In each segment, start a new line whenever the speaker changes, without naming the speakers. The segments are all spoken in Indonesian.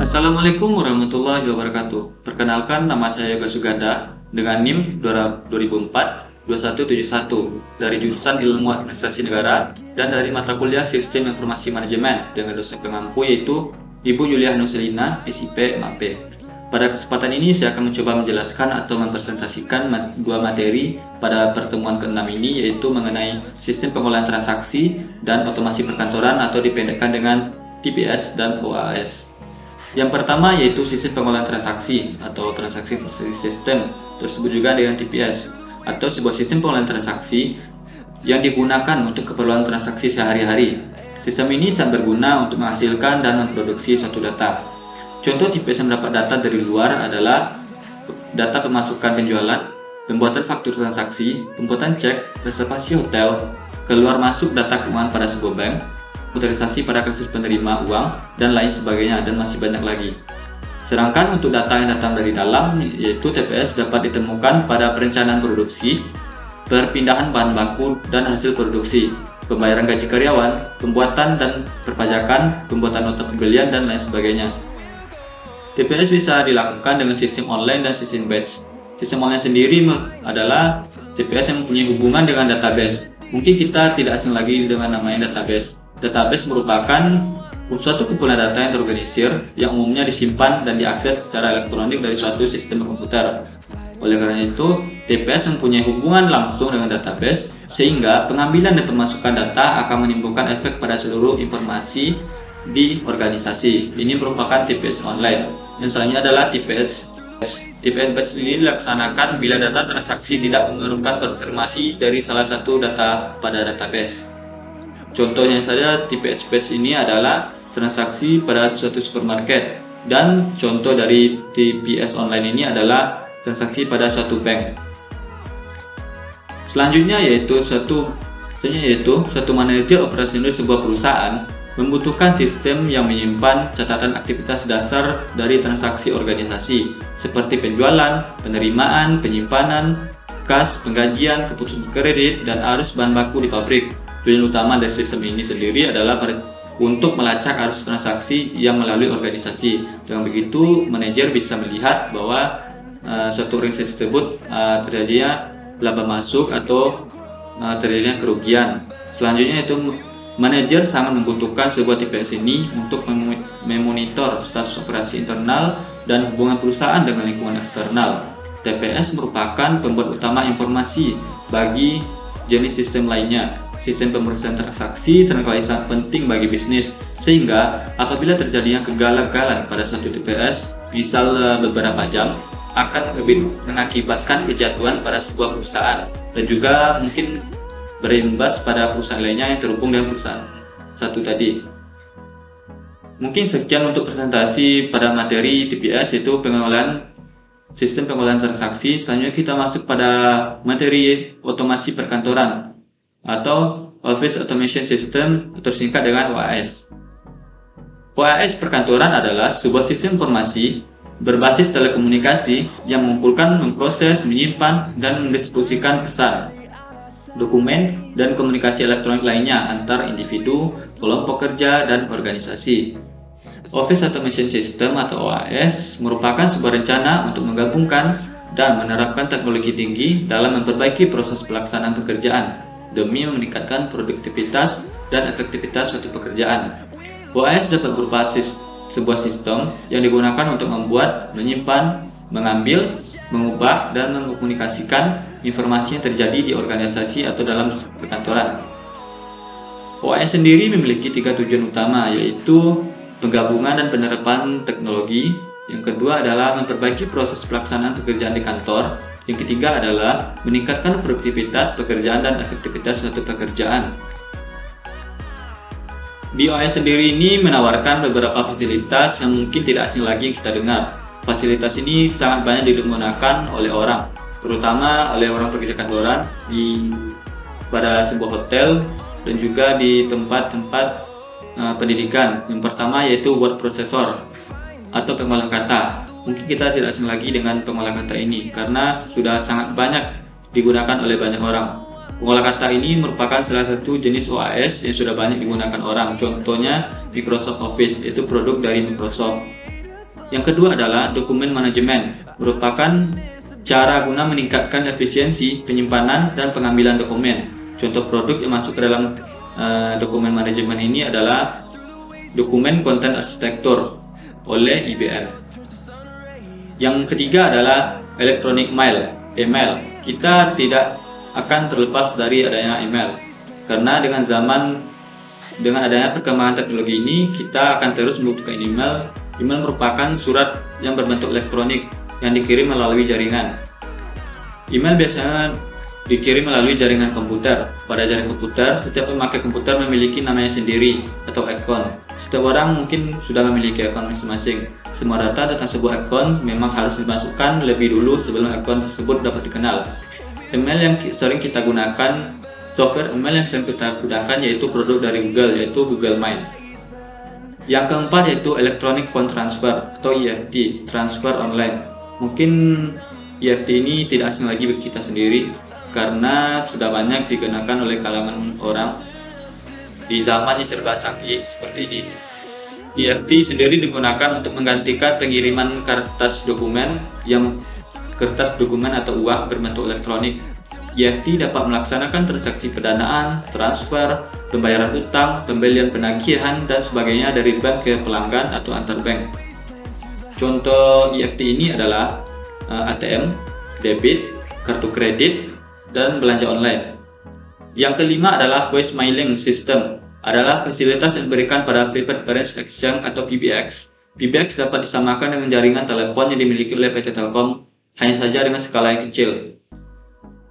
Assalamualaikum warahmatullahi wabarakatuh. Perkenalkan, nama saya Yoga Suganda dengan NIM 2004-2171 dari jurusan Ilmu Administrasi Negara dan dari mata kuliah Sistem Informasi Manajemen dengan dosen pengampu yaitu Ibu Yulia Nuselina, SIP MAP. Pada kesempatan ini saya akan mencoba menjelaskan atau mempresentasikan dua materi pada pertemuan ke-6 ini, yaitu mengenai sistem pengolahan transaksi dan otomasi perkantoran atau dipendekkan dengan TPS dan OAS. Yang pertama yaitu sistem pengolahan transaksi atau transaksi processing system, tersebut juga dengan TPS, atau sebuah sistem pengolahan transaksi yang digunakan untuk keperluan transaksi sehari-hari. Sistem ini sangat berguna untuk menghasilkan dan memproduksi suatu data. Contoh TPS yang mendapat data dari luar adalah data pemasukan penjualan, pembuatan faktur transaksi, pembuatan cek, reservasi hotel, keluar masuk data keuangan pada sebuah bank, komputerisasi pada kasus penerima uang, dan lain sebagainya, dan masih banyak lagi. Sedangkan untuk data yang datang dari dalam, yaitu TPS dapat ditemukan pada perencanaan produksi, perpindahan bahan baku dan hasil produksi, pembayaran gaji karyawan, pembuatan dan perpajakan, pembuatan nota pembelian, dan lain sebagainya. TPS bisa dilakukan dengan sistem online dan sistem batch. Sistem online sendiri adalah TPS yang mempunyai hubungan dengan database. Mungkin kita tidak asing lagi dengan namanya database. Database merupakan suatu kumpulan data yang terorganisir yang umumnya disimpan dan diakses secara elektronik dari suatu sistem komputer. Oleh karena itu, TPS mempunyai hubungan langsung dengan database sehingga pengambilan dan pemasukan data akan menimbulkan efek pada seluruh informasi di organisasi. Ini merupakan TPS online. Yang selanjutnya adalah TPS. TPS ini dilaksanakan bila data transaksi tidak memerlukan konfirmasi dari salah satu data pada database. Contohnya saja TPS ini adalah transaksi pada suatu supermarket, dan contoh dari TPS online ini adalah transaksi pada suatu bank. Selanjutnya yaitu satu manajer operasional sebuah perusahaan membutuhkan sistem yang menyimpan catatan aktivitas dasar dari transaksi organisasi seperti penjualan, penerimaan, penyimpanan, kas, penggajian, keputusan kredit, dan arus bahan baku di pabrik. Tujuan utama dari sistem ini sendiri adalah untuk melacak arus transaksi yang melalui organisasi. Dengan begitu, manajer bisa melihat bahwa suatu organisasi tersebut terjadinya laba masuk atau terjadinya kerugian. Selanjutnya itu manajer sangat membutuhkan sebuah TPS ini untuk memonitor status operasi internal dan hubungan perusahaan dengan lingkungan eksternal. TPS merupakan pembuat utama informasi bagi jenis sistem lainnya. Sistem pemrosesan transaksi seringkali sangat penting bagi bisnis, sehingga apabila terjadinya kegagalan pada suatu TPS, misal beberapa jam, akan lebih mengakibatkan kejatuhan pada sebuah perusahaan dan juga mungkin berimbas pada perusahaan lainnya yang terhubung dengan perusahaan satu tadi. Mungkin sekian untuk presentasi pada materi TPS, yaitu sistem pengolahan transaksi. Selanjutnya kita masuk pada materi otomasi perkantoran atau Office Automation System atau singkat dengan OAS. OAS perkantoran adalah sebuah sistem informasi berbasis telekomunikasi yang mengumpulkan, memproses, menyimpan, dan mendistribusikan pesan, dokumen, dan komunikasi elektronik lainnya antar individu, kelompok kerja, dan organisasi. Office Automation System atau OAS merupakan sebuah rencana untuk menggabungkan dan menerapkan teknologi tinggi dalam memperbaiki proses pelaksanaan pekerjaan demi meningkatkan produktivitas dan efektivitas suatu pekerjaan. OAS dapat berupa sebuah sistem yang digunakan untuk membuat, menyimpan, mengambil, mengubah, dan mengkomunikasikan informasi yang terjadi di organisasi atau dalam perkantoran. OAS sendiri memiliki 3 tujuan utama, yaitu penggabungan dan penerapan teknologi. Yang kedua adalah memperbaiki proses pelaksanaan pekerjaan di kantor. Yang ketiga adalah meningkatkan produktivitas pekerjaan dan efektivitas suatu pekerjaan. Di OAS sendiri ini menawarkan beberapa fasilitas yang mungkin tidak asing lagi kita dengar. Fasilitas ini sangat banyak digunakan oleh orang, terutama oleh orang pekerja kantoran pada sebuah hotel dan juga di tempat-tempat pendidikan. Yang pertama yaitu word processor atau pengolah kata. Mungkin kita tidak asing lagi dengan pengolah kata ini karena sudah sangat banyak digunakan oleh banyak orang. Pengolah kata ini merupakan salah satu jenis OAS yang sudah banyak digunakan orang. Contohnya Microsoft Office, itu produk dari Microsoft. Yang kedua adalah dokumen manajemen, merupakan cara guna meningkatkan efisiensi penyimpanan dan pengambilan dokumen. Contoh produk yang masuk ke dalam dokumen manajemen ini adalah dokumen konten arsitektur oleh IBM. Yang ketiga adalah electronic mail, email. Kita tidak akan terlepas dari adanya email, karena dengan adanya perkembangan teknologi ini, kita akan terus membutuhkan email. Email merupakan surat yang berbentuk elektronik yang dikirim melalui jaringan. Email biasanya dikirim melalui jaringan komputer. Pada jaringan komputer, setiap pemakai komputer memiliki namanya sendiri atau akun. Setiap orang mungkin sudah memiliki akun masing-masing. Semua data tentang sebuah akun memang harus dimasukkan lebih dulu sebelum akun tersebut dapat dikenal. Email yang sering kita gunakan, software email yang sering kita gunakan yaitu produk dari Google, yaitu Google Mail. Yang keempat yaitu Electronic Fund Transfer atau EFT, transfer online. Mungkin EFT ini tidak asing lagi bagi kita sendiri, karena sudah banyak digunakan oleh kalangan orang di zaman yang serba canggih seperti ini. EFT sendiri digunakan untuk menggantikan pengiriman kertas dokumen atau uang berbentuk elektronik. EFT dapat melaksanakan transaksi pendanaan, transfer, pembayaran utang, pembelian penagihan, dan sebagainya dari bank ke pelanggan atau antar bank. Contoh EFT ini adalah ATM, debit, kartu kredit, dan belanja online. Yang kelima adalah Voice Mailing System, adalah fasilitas yang diberikan pada Private Branch Exchange atau PBX. PBX dapat disamakan dengan jaringan telepon yang dimiliki oleh PT Telkom, hanya saja dengan skala yang kecil.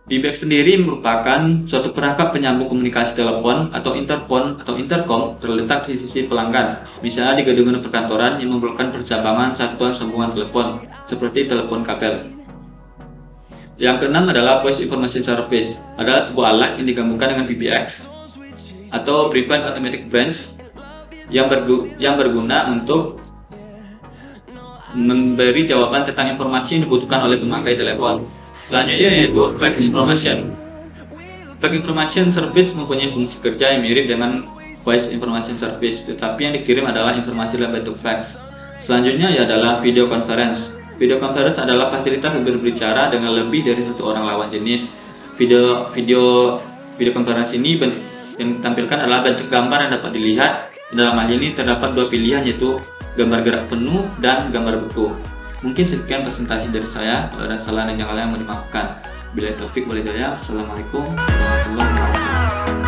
PBX sendiri merupakan suatu perangkat penyambung komunikasi telepon atau interphone atau intercom terletak di sisi pelanggan, misalnya di gedung perkantoran yang memerlukan percabangan satuan sambungan telepon, seperti telepon kabel. Yang keenam adalah Voice Information Service, adalah sebuah alat yang digabungkan dengan PBX atau Private Automatic Branch yang berguna untuk memberi jawaban tentang informasi yang dibutuhkan oleh pemakai telepon. Selanjutnya yaitu Fax Information. Fax Information Service mempunyai fungsi kerja yang mirip dengan Voice Information Service, tetapi yang dikirim adalah informasi dalam bentuk fax. Selanjutnya adalah Video Conference. Video Conference adalah fasilitas untuk berbicara dengan lebih dari satu orang lawan jenis. Video Conference ini yang ditampilkan adalah bentuk gambar yang dapat dilihat. Dalam hal ini terdapat dua pilihan, yaitu gambar gerak penuh dan gambar buku. Mungkin sekian presentasi dari saya. Kalau ada salah dan yang lain yang mau dimaafkan. Bila taufik wal hidayah. Assalamualaikum warahmatullahi wabarakatuh.